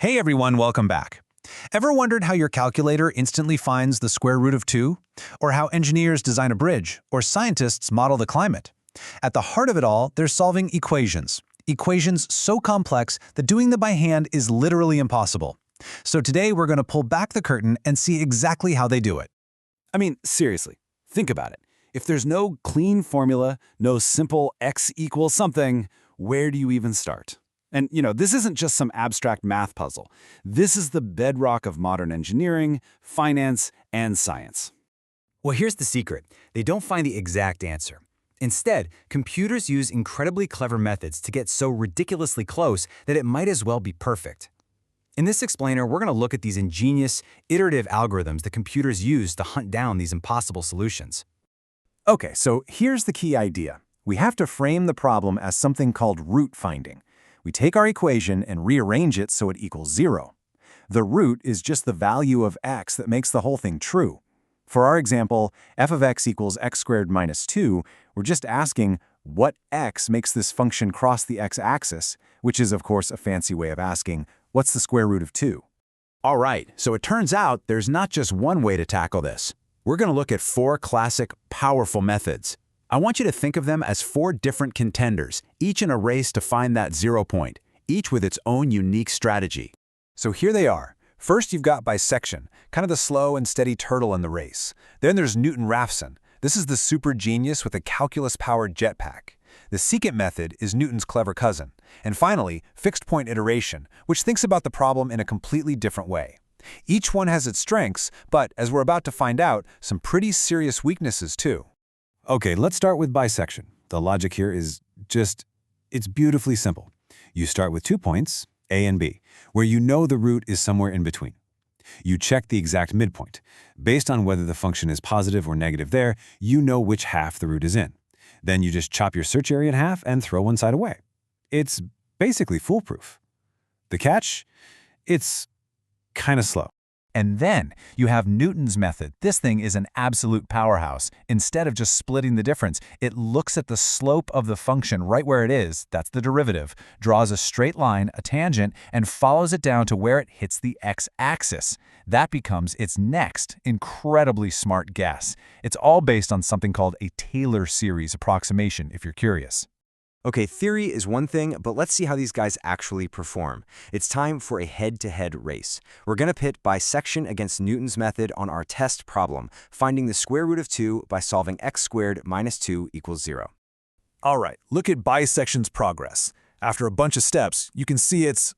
Hey everyone, welcome back. Ever wondered how your calculator instantly finds the square root of 2? Or how engineers design a bridge, or scientists model the climate? At the heart of it all, they're solving equations. Equations so complex that doing them by hand is literally impossible. So today we're going to pull back the curtain and see exactly how they do it. I mean, seriously, think about it. If there's no clean formula, no simple x equals something, where do you even start? And, this isn't just some abstract math puzzle. This is the bedrock of modern engineering, finance, and science. Well, here's the secret. They don't find the exact answer. Instead, computers use incredibly clever methods to get so ridiculously close that it might as well be perfect. In this explainer, we're going to look at these ingenious, iterative algorithms that computers use to hunt down these impossible solutions. Okay, so here's the key idea. We have to frame the problem as something called root finding. We take our equation and rearrange it so it equals 0. The root is just the value of x that makes the whole thing true. For our example, f of x equals x squared minus 2, we're just asking what x makes this function cross the x-axis, which is, of course, a fancy way of asking, what's the square root of 2? All right, so it turns out there's not just one way to tackle this. We're going to look at 4 classic, powerful methods. I want you to think of them as 4 different contenders, each in a race to find that 0 point, each with its own unique strategy. So here they are. First, you've got Bisection, kind of the slow and steady turtle in the race. Then there's Raphson. This is the super genius with a calculus-powered jetpack. The Secant method is Newton's clever cousin. And finally, fixed-point iteration, which thinks about the problem in a completely different way. Each one has its strengths, but, as we're about to find out, some pretty serious weaknesses too. Okay, let's start with bisection. The logic here is it's beautifully simple. You start with 2 points, A and B, where you know the root is somewhere in between. You check the exact midpoint. Based on whether the function is positive or negative there, you know which half the root is in. Then you just chop your search area in half and throw one side away. It's basically foolproof. The catch? It's kind of slow. And then you have Newton's method. This thing is an absolute powerhouse. Instead of just splitting the difference, it looks at the slope of the function right where it is, that's the derivative, draws a straight line, a tangent, and follows it down to where it hits the x-axis. That becomes its next incredibly smart guess. It's all based on something called a Taylor series approximation, if you're curious. Okay, theory is one thing, but let's see how these guys actually perform. It's time for a head-to-head race. We're going to pit bisection against Newton's method on our test problem, finding the square root of 2 by solving x squared minus 2 equals 0. All right, look at bisection's progress. After a bunch of steps, you can see it's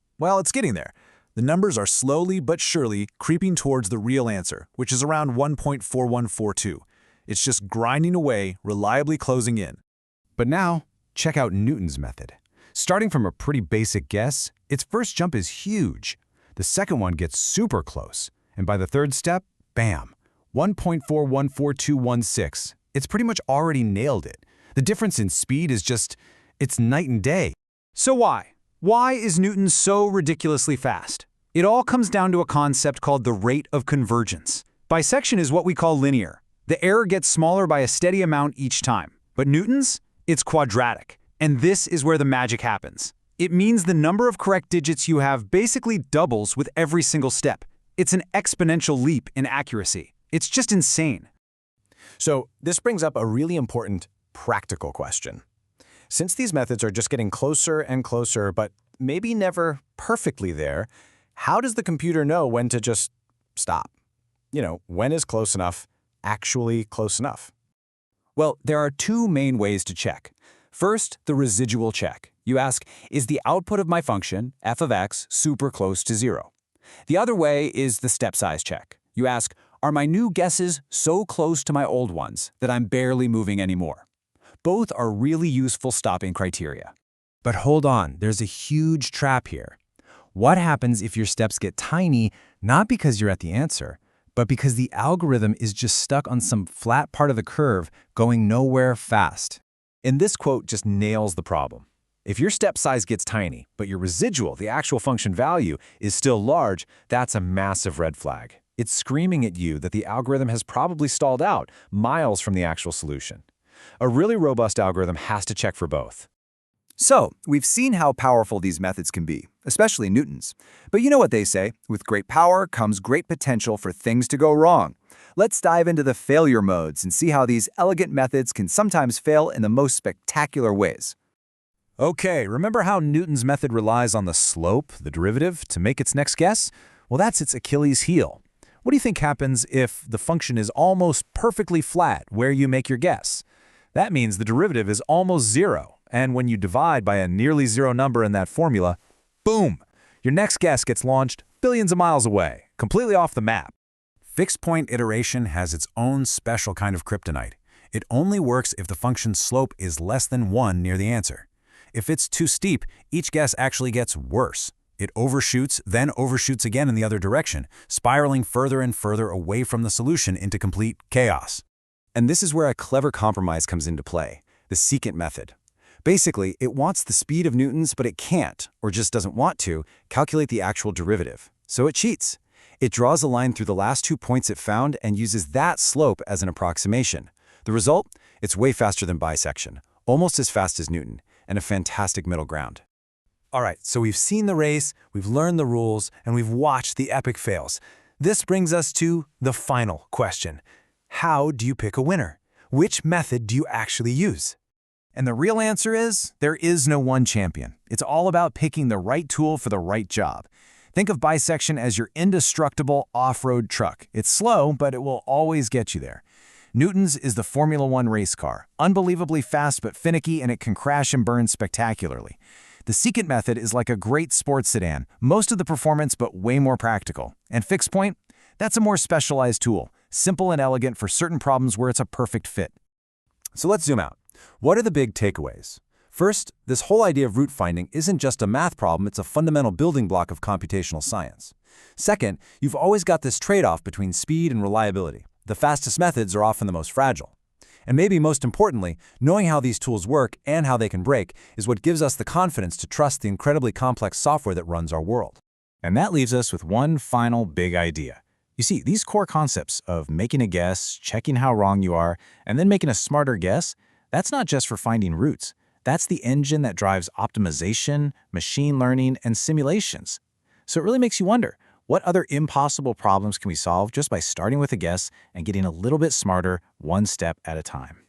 getting there. The numbers are slowly but surely creeping towards the real answer, which is around 1.4142. It's just grinding away, reliably closing in. But now, check out Newton's method. Starting from a pretty basic guess, its first jump is huge. The second one gets super close. And by the third step, bam, 1.414216. It's pretty much already nailed it. The difference in speed is it's night and day. So why? Why is Newton so ridiculously fast? It all comes down to a concept called the rate of convergence. Bisection is what we call linear. The error gets smaller by a steady amount each time. But Newton's? It's quadratic, and this is where the magic happens. It means the number of correct digits you have basically doubles with every single step. It's an exponential leap in accuracy. It's just insane. So this brings up a really important practical question. Since these methods are just getting closer and closer, but maybe never perfectly there, how does the computer know when to just stop? When is close enough actually close enough? Well, there are 2 main ways to check. First, the residual check. You ask, is the output of my function, f of x, super close to 0? The other way is the step size check. You ask, are my new guesses so close to my old ones that I'm barely moving anymore? Both are really useful stopping criteria. But hold on, there's a huge trap here. What happens if your steps get tiny, not because you're at the answer, but because the algorithm is just stuck on some flat part of the curve going nowhere fast? And this quote just nails the problem. If your step size gets tiny, but your residual, the actual function value, is still large, that's a massive red flag. It's screaming at you that the algorithm has probably stalled out miles from the actual solution. A really robust algorithm has to check for both. So, we've seen how powerful these methods can be, especially Newton's. But you know what they say, with great power comes great potential for things to go wrong. Let's dive into the failure modes and see how these elegant methods can sometimes fail in the most spectacular ways. Okay, remember how Newton's method relies on the slope, the derivative, to make its next guess? Well, that's its Achilles heel. What do you think happens if the function is almost perfectly flat where you make your guess? That means the derivative is almost zero, and when you divide by a nearly zero number in that formula, boom! Your next guess gets launched billions of miles away, completely off the map. Fixed-point iteration has its own special kind of kryptonite. It only works if the function's slope is less than 1 near the answer. If it's too steep, each guess actually gets worse. It overshoots, then overshoots again in the other direction, spiraling further and further away from the solution into complete chaos. And this is where a clever compromise comes into play, the secant method. Basically, it wants the speed of Newton's, but it can't, or just doesn't want to, calculate the actual derivative. So it cheats. It draws a line through the last 2 points it found and uses that slope as an approximation. The result? It's way faster than bisection, almost as fast as Newton, and a fantastic middle ground. All right, so we've seen the race, we've learned the rules, and we've watched the epic fails. This brings us to the final question. How do you pick a winner? Which method do you actually use? And the real answer is, there is no one champion. It's all about picking the right tool for the right job. Think of bisection as your indestructible off-road truck. It's slow, but it will always get you there. Newton's is the Formula One race car, unbelievably fast but finicky, and it can crash and burn spectacularly. The secant method is like a great sports sedan, most of the performance but way more practical. And fixed point? That's a more specialized tool, simple and elegant for certain problems where it's a perfect fit. So let's zoom out. What are the big takeaways? First, this whole idea of root finding isn't just a math problem, it's a fundamental building block of computational science. Second, you've always got this trade-off between speed and reliability. The fastest methods are often the most fragile. And maybe most importantly, knowing how these tools work and how they can break is what gives us the confidence to trust the incredibly complex software that runs our world. And that leaves us with one final big idea. You see, these core concepts of making a guess, checking how wrong you are, and then making a smarter guess, that's not just for finding roots. That's the engine that drives optimization, machine learning, and simulations. So it really makes you wonder, what other impossible problems can we solve just by starting with a guess and getting a little bit smarter one step at a time?